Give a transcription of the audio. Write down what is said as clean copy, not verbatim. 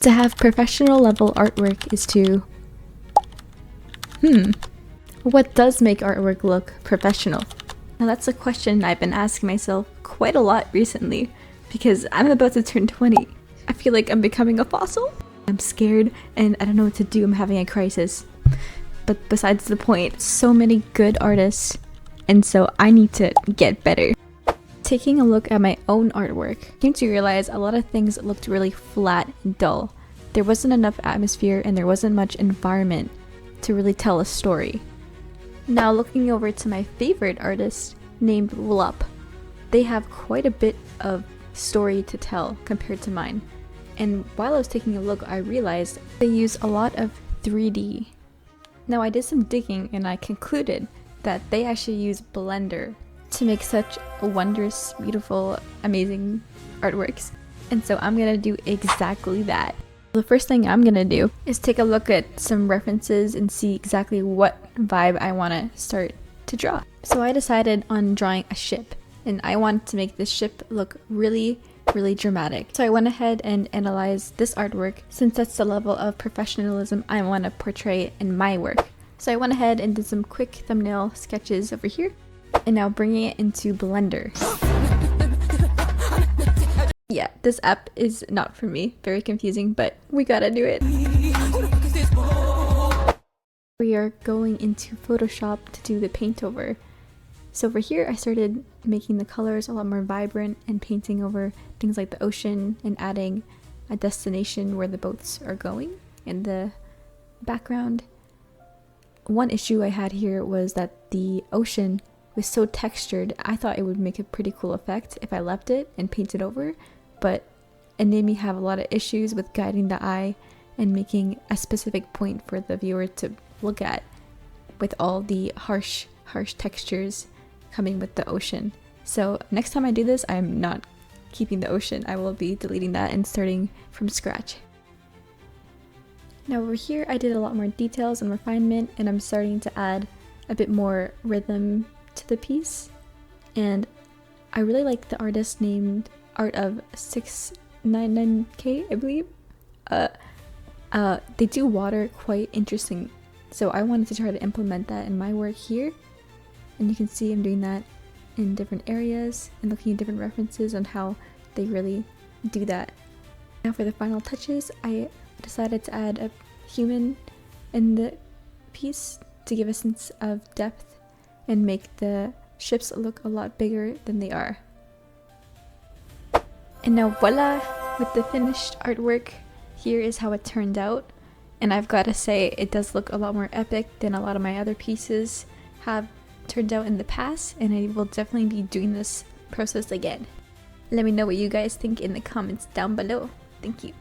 To have professional level artwork is to... What does make artwork look professional? Now that's a question I've been asking myself quite a lot recently, because I'm about to turn 20. I feel like I'm becoming a fossil. I'm scared and I don't know what to do. I'm having a crisis. But besides the point, so many good artists, and so I need to get better. Taking a look at my own artwork, I came to realize a lot of things looked really flat and dull. There wasn't enough atmosphere and there wasn't much environment to really tell a story. Now looking over to my favorite artist named Wlup, they have quite a bit of story to tell compared to mine. And while I was taking a look, I realized they use a lot of 3D. Now I did some digging and I concluded that they actually use Blender to make such wondrous, beautiful, amazing artworks. And so I'm gonna do exactly that. The first thing I'm gonna do is take a look at some references and see exactly what vibe I want to start to draw. So I decided on drawing a ship, and I wanted to make this ship look really dramatic. So I went ahead and analyzed this artwork since that's the level of professionalism I want to portray in my work. So I went ahead and did some quick thumbnail sketches over here, and now bringing it into Blender. Yeah, this app is not for me. Very confusing, but we gotta do it. We are going into Photoshop to do the paint over. So over here, I started making the colors a lot more vibrant and painting over things like the ocean and adding a destination where the boats are going in the background. One issue I had here was that the ocean was so textured. I thought it would make a pretty cool effect if I left it and painted over, but it made me have a lot of issues with guiding the eye and making a specific point for the viewer to look at with all the harsh textures coming with the ocean. So next time I do this, I'm not keeping the ocean. I will be deleting that and starting from scratch. Now over here, I did a lot more details and refinement, and I'm starting to add a bit more rhythm to the piece. And I really like the artist named Art of 699K, I believe. They do water quite interesting, so I wanted to try to implement that in my work here. And you can see I'm doing that in different areas and looking at different references on how they really do that. Now for the final touches, I decided to add a human in the piece to give a sense of depth and make the ships look a lot bigger than they are. And now voila, with the finished artwork, here is how it turned out. And I've got to say, it does look a lot more epic than a lot of my other pieces have turned out in the past, and I will definitely be doing this process again. Let me know what you guys think in the comments down below. Thank you.